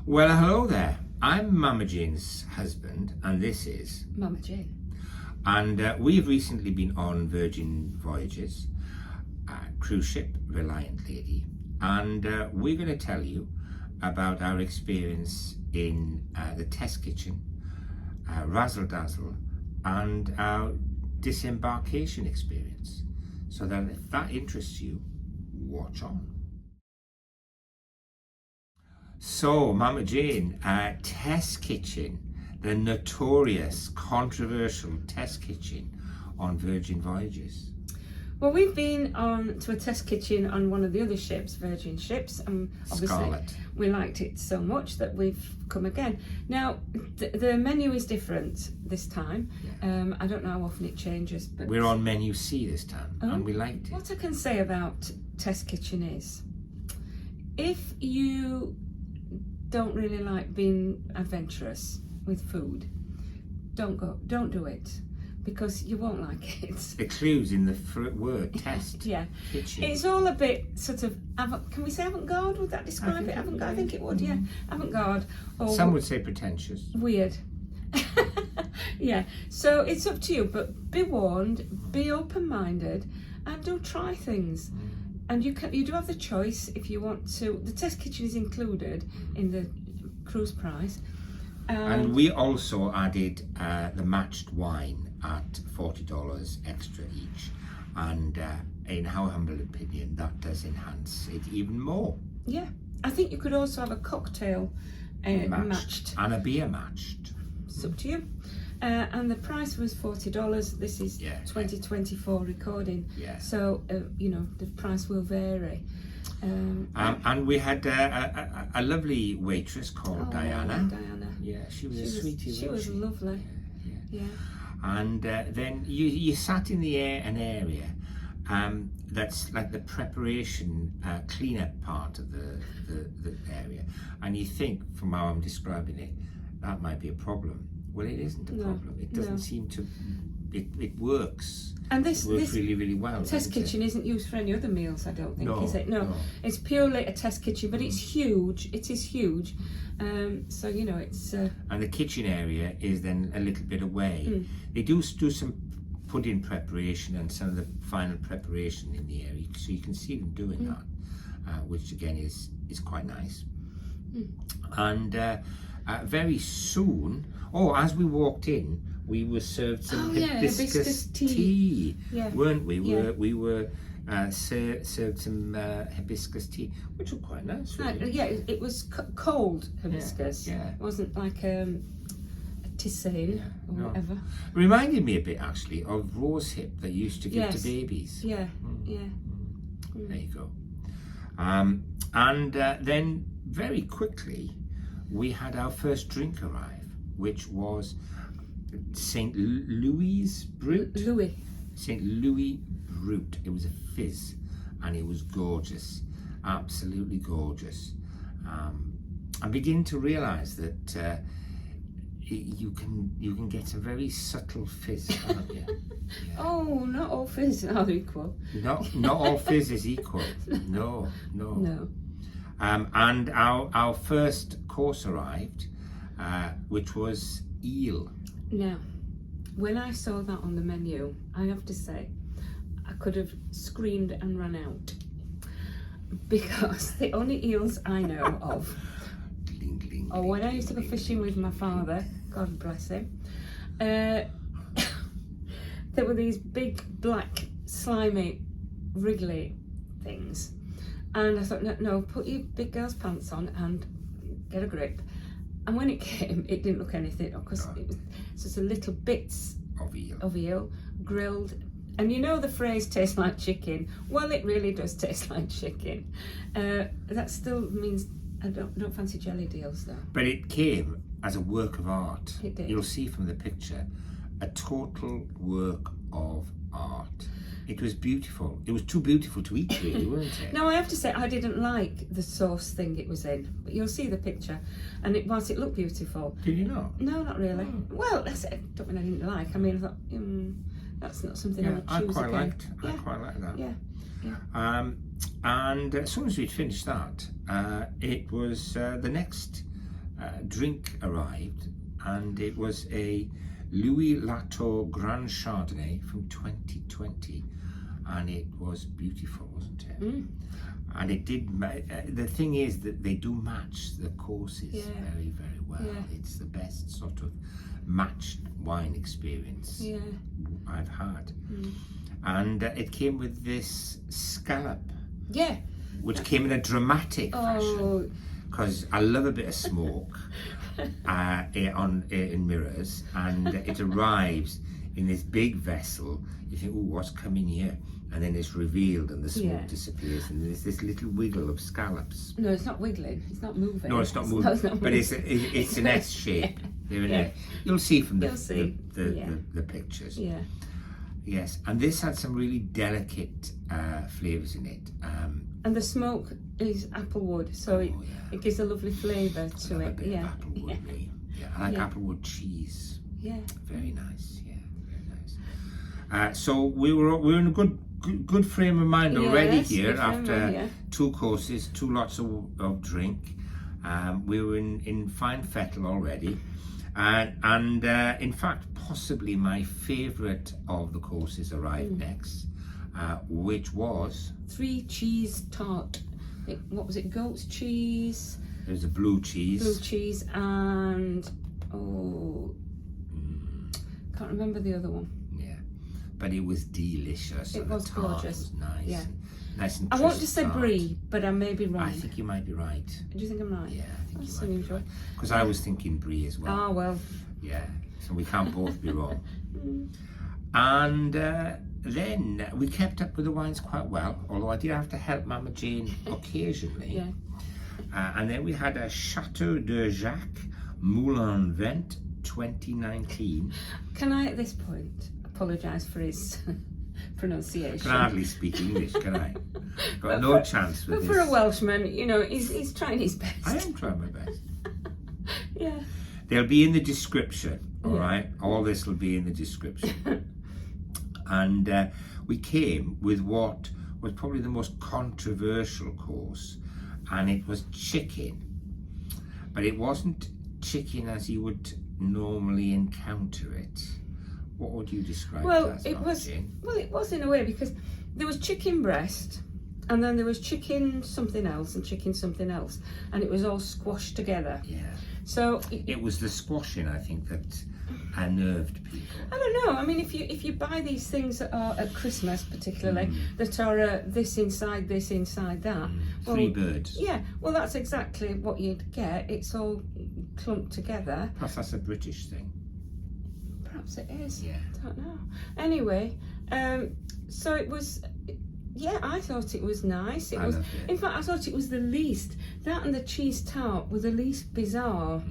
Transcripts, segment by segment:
Well, hello there. I'm Mama Jane's husband, and this is Mama Jane. And we've recently been on Virgin Voyages, cruise ship Reliant Lady, and we're going to tell you about our experience in the test kitchen, Razzle Dazzle, and our disembarkation experience. So that if that interests you, watch on. So, Mama Jane, test kitchen, the notorious, controversial test kitchen on Virgin Voyages. Well, we've been on to a test kitchen on one of the other ships, Virgin ships, and obviously Scallop. we liked it so much that we've come again. Now, the menu is different this time. Yeah. I don't know how often it changes, but We're on menu C this time, and we liked it. What I can say about test kitchen is, if you don't really like being adventurous with food, don't do it, because you won't like it. The clues in the word test. Yeah, kitchen. it's all a bit sort of can we say avant-garde? Would that describe it? Avant-garde, I think it would. Yeah, avant-garde. Or some would say pretentious. Weird. Yeah. So it's up to you, but be warned, be open-minded, and do try things. And you do have the choice if you want to. The test kitchen is included in the cruise price. And we also added the matched wine at $40 extra each. And in our humble opinion, that does enhance it even more. Yeah. I think you could also have a cocktail matched. And a beer matched. It's up to you. And the price was $40. This is 2024 recording. Yeah. So, the price will vary. And we had a lovely waitress called Dianne. Diana. Yeah, she was a sweetie. She was lovely. Yeah. And then you sat in an area that's like the preparation cleanup part of the area, and you think, from how I'm describing it, that might be a problem. Well, it isn't a problem. It doesn't seem to. It works. And this works really, really well. Test kitchen isn't used for any other meals, I don't think, No, is it? No, it's purely a test kitchen, but it's huge. It is huge. So it's. And the kitchen area is then a little bit away. They do some pudding preparation and some of the final preparation in the area, so you can see them doing that, which again is quite nice. And very soon, as we walked in, we were served some hibiscus tea, weren't we? We were served some hibiscus tea, which was quite nice. Really. Yeah, it was cold hibiscus. Yeah. It wasn't like a tisane or whatever. Reminded me a bit actually of rosehip that you used to give to babies. Yeah, There you go. And then very quickly we had our first drink arrive, which was St. Louise Brut. St. Louis Brut. It was a fizz, and it was gorgeous, absolutely gorgeous. I'm beginning to realise that you can get a very subtle fizz, can't you? Yeah. Oh, not all fizz are equal. Not all fizz is equal. No. And our first course arrived, which was eel. Now, when I saw that on the menu, I have to say, I could have screamed and run out, because the only eels I know of are when I used to go fishing with my father, God bless him, there were these big black slimy wriggly things, and I thought, no, put your big girl's pants on and get a grip. And when it came, it didn't look anything, because it was just a little bits of eel grilled. And you know the phrase tastes like chicken. Well, it really does taste like chicken. That still means I don't fancy jelly deals though. But it came as a work of art. It did. You'll see from the picture, a total work of art. It was beautiful. It was too beautiful to eat, really, wasn't it? No, I have to say, I didn't like the sauce thing it was in, but you'll see the picture, and whilst it looked beautiful. Did you not? No, not really. Well, I don't mean I didn't like. I mean, I thought, that's not something I would choose again. I quite liked that. Yeah. And as soon as we'd finished that, it was the next drink arrived, and it was a Louis Latour Grand Chardonnay from 2020, and it was beautiful, wasn't it? And it did. The thing is that they do match the courses very, very well. It's the best sort of matched wine experience I've had. And it came with this scallop, which came in a dramatic fashion, because I love a bit of smoke in mirrors, and it arrives in this big vessel. You think, oh, what's coming here? And then it's revealed and the smoke disappears, and there's this little wiggle of scallops. No, it's not wiggling, it's not moving. No, it's not moving, but it's an S shape. You'll see from the pictures. Yes, and this had some really delicate flavours in it. And the smoke is applewood, so it gives a lovely flavour to it. Applewood, me. I like applewood cheese. Very nice. Very nice. So we're in a good frame of mind already here after 2 courses, 2 lots of drink. We were in fine fettle already. And in fact, possibly my favourite of the courses arrived next, which was 3 cheese tart. What was it? Goat's cheese. There's a blue cheese. Blue cheese and can't remember the other one. Yeah, but it was delicious. It was gorgeous. Was nice. Yeah. Nice and I want to say tart. brie, but I may be wrong. I think you might be right. Do you think I'm right? Yeah, I think That's you might be unusual. right. Because I was thinking brie as well. Ah, well. Yeah, so we can't both be wrong. And then we kept up with the wines quite well, although I did have to help Mama Jane occasionally. And then we had a Château de Jacques MOULIN-À-VENT 2019. Can I, at this point, apologise for his pronunciation? I can hardly speak English, can I? Got no chance with but this. for a Welshman, you know, he's trying his best. I am trying my best. Yeah. They'll be in the description, all right? All this will be in the description. And we came with what was probably the most controversial course, and it was chicken. But it wasn't chicken as you would normally encounter it. What would you describe it as, Jane? Well, it was in a way, because there was chicken breast, and then there was chicken something else and chicken something else, and it was all squashed together. Yeah. So it was the squashing, I think, that unnerved people. I don't know. I mean, if you buy these things that are at Christmas, particularly, that are this inside that. Well, 3 birds. Yeah. Well, that's exactly what you'd get. It's all clumped together. Perhaps that's a British thing. Perhaps it is. Yeah. I don't know. Anyway, so it was. Yeah, I thought it was nice. It was. In fact, I thought it was the least. That and the cheese tart were the least bizarre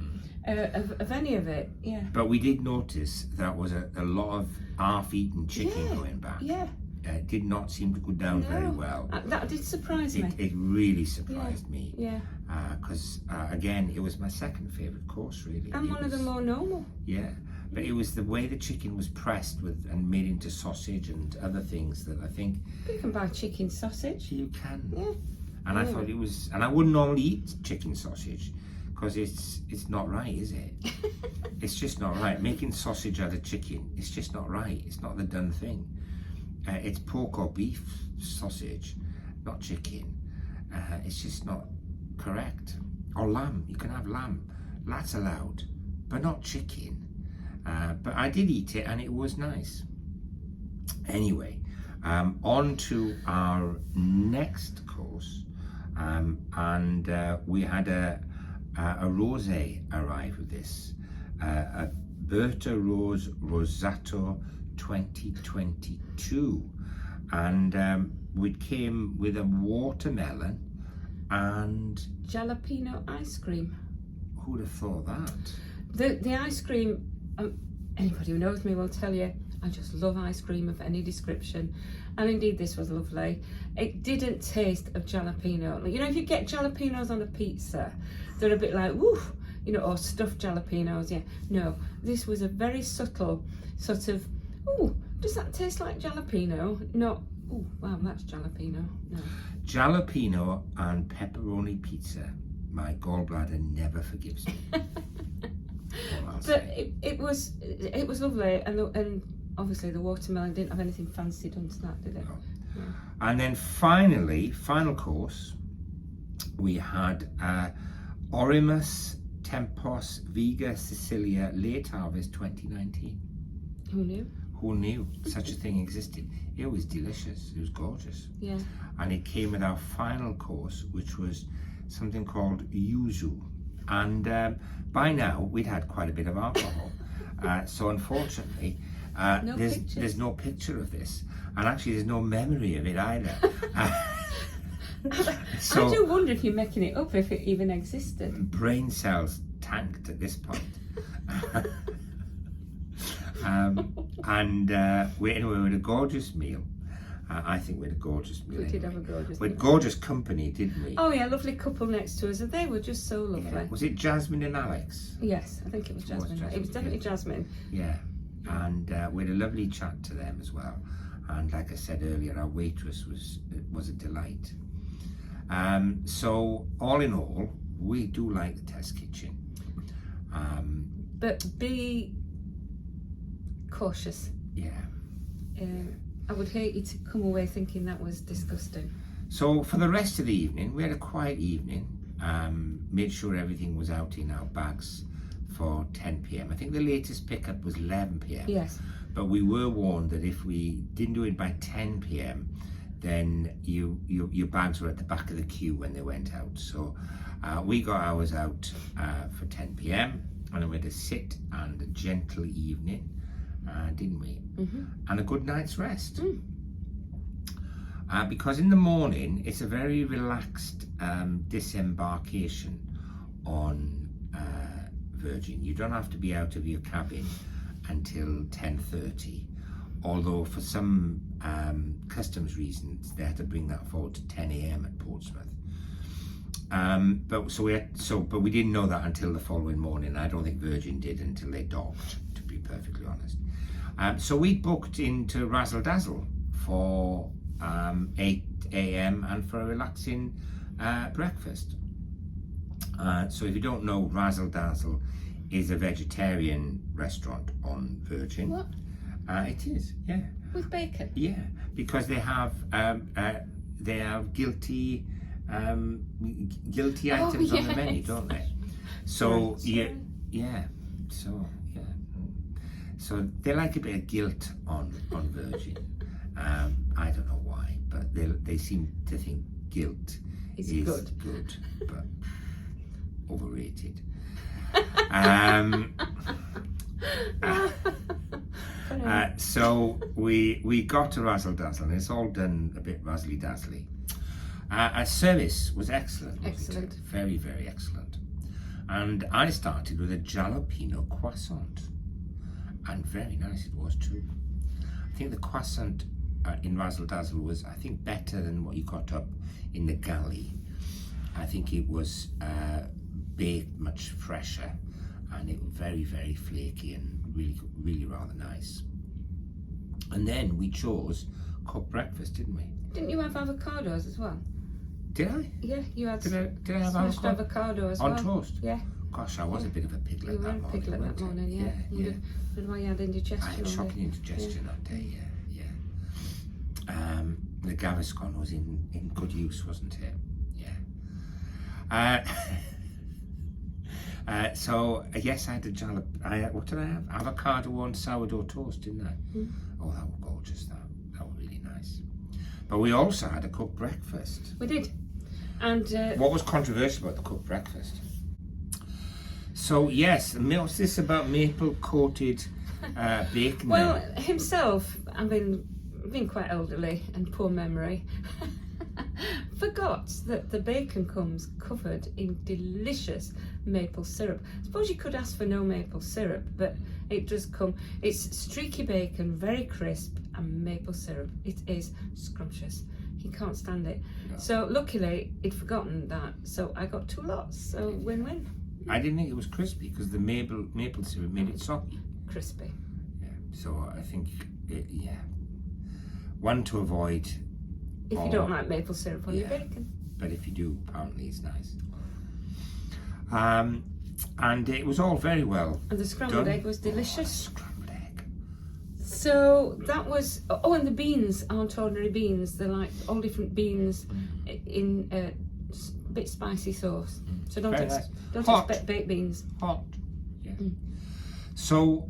of any of it. Yeah. But we did notice that was a lot of half-eaten chicken going back. Yeah. It did not seem to go down very well. That did surprise me. It really surprised me. Yeah. Because again, it was my second favourite course, really. And one of the more normal. Yeah. But it was the way the chicken was pressed with and made into sausage and other things that I think... You can buy chicken sausage. You can. Yeah. And I thought it was... And I wouldn't normally eat chicken sausage because it's not right, is it? It's just not right. Making sausage out of chicken, it's just not right. It's not the done thing. It's pork or beef sausage, not chicken. It's just not correct. Or lamb. You can have lamb. That's allowed. But not chicken. But I did eat it and it was nice. Anyway, on to our next course, and we had a rosé arrive with this, a BERTAROSE Rosato 2022, and we came with a watermelon and jalapeno ice cream. Who would have thought that? The ice cream. Anybody who knows me will tell you I just love ice cream of any description, and indeed this was lovely. It didn't taste of jalapeno. You know, if you get jalapenos on a pizza, they're a bit like woof, you know, or stuffed jalapenos. Yeah, no, this was a very subtle sort of, ooh, does that taste like jalapeno? Not, ooh, wow, that's jalapeno. No. Jalapeno and pepperoni pizza my gallbladder never forgives me. But it was lovely, and obviously the watermelon didn't have anything fancy done to that, did it? No. Yeah. And then finally, final course, we had OREMUS Tempos Vega Sicilia Late Harvest 2019. Who knew? Who knew such a thing existed? It was delicious. It was gorgeous. Yeah. And it came with our final course, which was something called Yuzu. And by now, we'd had quite a bit of alcohol. So unfortunately, there's no picture of this. And actually, there's no memory of it either. So, I do wonder if you're making it up, if it even existed. Brain cells tanked at this point. We had a gorgeous meal. I think we had a gorgeous meal. We did have a gorgeous We meal. had gorgeous company, didn't we? Oh yeah, lovely couple next to us, and they were just so lovely. Yeah. Was it Jasmine and Alex? Yes, I think it was Jasmine. It was definitely Jasmine. Yeah, and we had a lovely chat to them as well. And like I said earlier, our waitress was a delight. So all in all, we do like the test kitchen. But be cautious. Yeah. I would hate you to come away thinking that was disgusting. So for the rest of the evening, we had a quiet evening. Made sure everything was out in our bags for 10 p.m. I think the latest pickup was 11 p.m. Yes. But we were warned that if we didn't do it by 10 p.m, then your bags were at the back of the queue when they went out. So we got ours out for 10 p.m. and then we had a sit and a gentle evening, didn't we? Mm-hmm. And a good night's rest. Because in the morning it's a very relaxed disembarkation on Virgin. You don't have to be out of your cabin until 10:30, although for some customs reasons they had to bring that forward to 10 a.m. at Portsmouth. But we didn't know that until the following morning. I don't think Virgin did until they docked, to be perfectly honest. So we booked into Razzle Dazzle for 8 a.m. and for a relaxing breakfast. So if you don't know, Razzle Dazzle is a vegetarian restaurant on Virgin. What? It is, yeah. With bacon? Yeah, because they have guilty items on the menu, don't they? So so they like a bit of guilt on Virgin. I don't know why, but they seem to think guilt is good, but overrated. So we got to Razzle Dazzle, and it's all done a bit razzly dazzly. Our service was excellent. Excellent. Very, very excellent. And I started with a jalapeno croissant, and very nice it was too. I think the croissant in Razzle Dazzle was, I think, better than what you got up in the galley. I think it was baked much fresher, and it was very, very flaky and really, really rather nice. And then we chose cooked breakfast, didn't we? Didn't you have avocados as well? Did I? Yeah, you had. Did I have smashed avocado as well? on toast? Yeah. Gosh, I was a bit of a piglet You were that a morning. piglet that weren't I? morning, yeah. Yeah. Wonder why you had indigestion. I had shocking indigestion that day, yeah. The Gaviscon was in good use, wasn't it? Yeah. So yes, I had what did I have? Avocado on sourdough toast, didn't I? Oh, that was gorgeous. That was really nice. But we also had a cooked breakfast. We did. And what was controversial about the cooked breakfast? So yes, what's this about maple coated bacon? well, himself, being quite elderly and poor memory, forgot that the bacon comes covered in delicious maple syrup. I suppose you could ask for no maple syrup, but it does come. It's streaky bacon, very crisp, and maple syrup. It is scrumptious. He can't stand it. No. So luckily he'd forgotten that, so I got 2 lots. So win-win. I didn't think it was crispy because the maple syrup made it soggy. Crispy. Yeah. So I think one to avoid. If you don't like maple syrup on your bacon. But if you do, apparently it's nice. And it was all very well And the scrambled done. egg was delicious. Scrambled egg. So that was, oh, and the beans aren't ordinary beans. They're like all different beans in a bit spicy sauce. So don't, Very nice. don't Hot. expect baked beans. Hot. Yeah. So,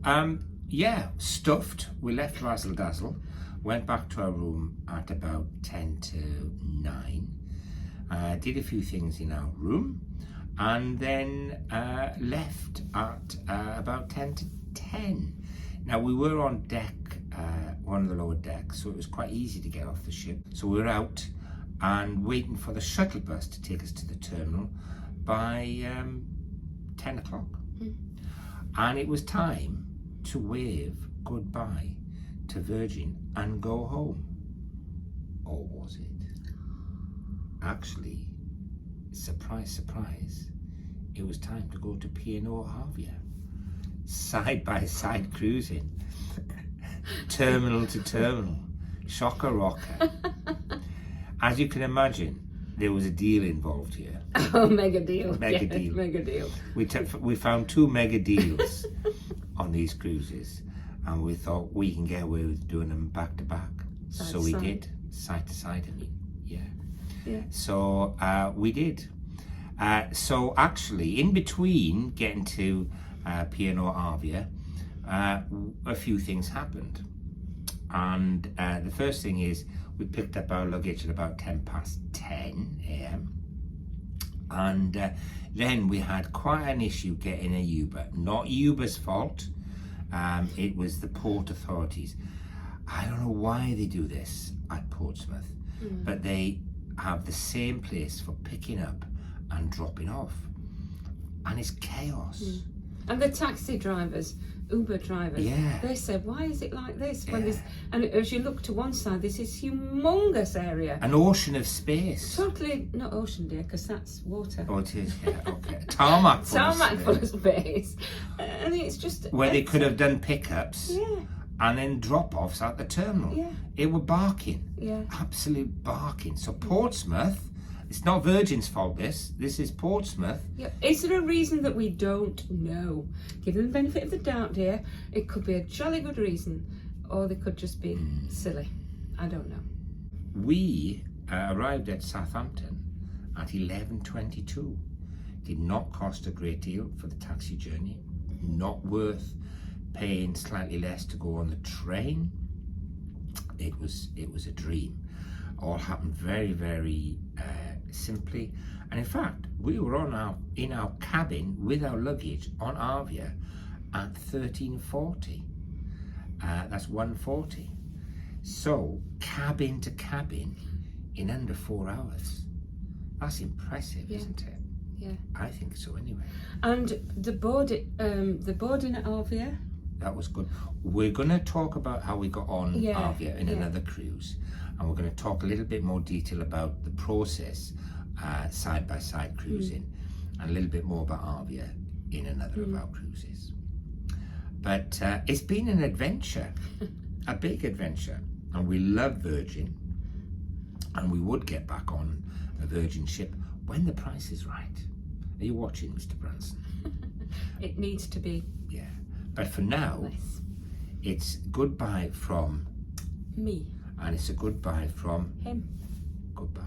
yeah, stuffed. We left Razzle Dazzle, went back to our room at about 10 to 9, did a few things in our room, and then left at about 10 to 10. Now, we were on deck, one of the lower decks, so it was quite easy to get off the ship. So we were out and waiting for the shuttle bus to take us to the terminal by 10 o'clock. And it was time to wave goodbye to Virgin and go home. Or was it? Actually, surprise, surprise, it was time to go to Pinot Arvia. Side by side cruising. Terminal to terminal. Shocker rocker. As you can imagine, there was a deal involved here. Oh, mega deal. Mega Yeah, deal. Mega deal. We found 2 mega deals on these cruises, and we thought we can get away with doing them back to back. Side So to we side. did, side to side, I mean, yeah. Yeah. So we did. So actually, in between getting to Pinot Arvia, a few things happened. And the first thing is we picked up our luggage at about 10 past 10 a.m. And then we had quite an issue getting a Uber. Not Uber's fault. It was the port authorities. I don't know why they do this at Portsmouth, but they have the same place for picking up and dropping off. And it's chaos. And the taxi drivers, Uber drivers, Yeah. they said, why is it like this? When Yeah. this, and as you look to one side, this is humongous area. An ocean of space. Totally, not ocean, dear, because that's water. Oh, it is, yeah, okay. Tarmac full of Tarmac full space. of space. And it's just... Where they could have done pickups Yeah, and then drop-offs at the terminal. Yeah. It were barking. yeah. Absolute barking. So Portsmouth, it's not Virgin's fault this is Portsmouth. Yeah. Is there a reason that we don't know? Give them the benefit of the doubt, dear. It could be a jolly good reason, or they could just be silly. I don't know. We arrived at Southampton at 11:22. Did not cost a great deal for the taxi journey. Not worth paying slightly less to go on the train. It was a dream. All happened very, very simply. And in fact, we were in our cabin with our luggage on Arvia at 13:40. That's 1:40. So cabin to cabin in under 4 hours. That's impressive, isn't it? Yeah. I think so anyway. And the boarding at Arvia. That was good. We're going to talk about how we got on Yeah, Arvia in yeah. another cruise, and we're going to talk a little bit more detail about the process, side by side cruising, and a little bit more about Arvia in another of our cruises. But it's been an adventure, a big adventure, and we love Virgin, and we would get back on a Virgin ship when the price is right. Are you watching, Mr. Branson? It needs to be Yeah. But for now, less. it's goodbye from, Me. and it's a goodbye from Him. goodbye.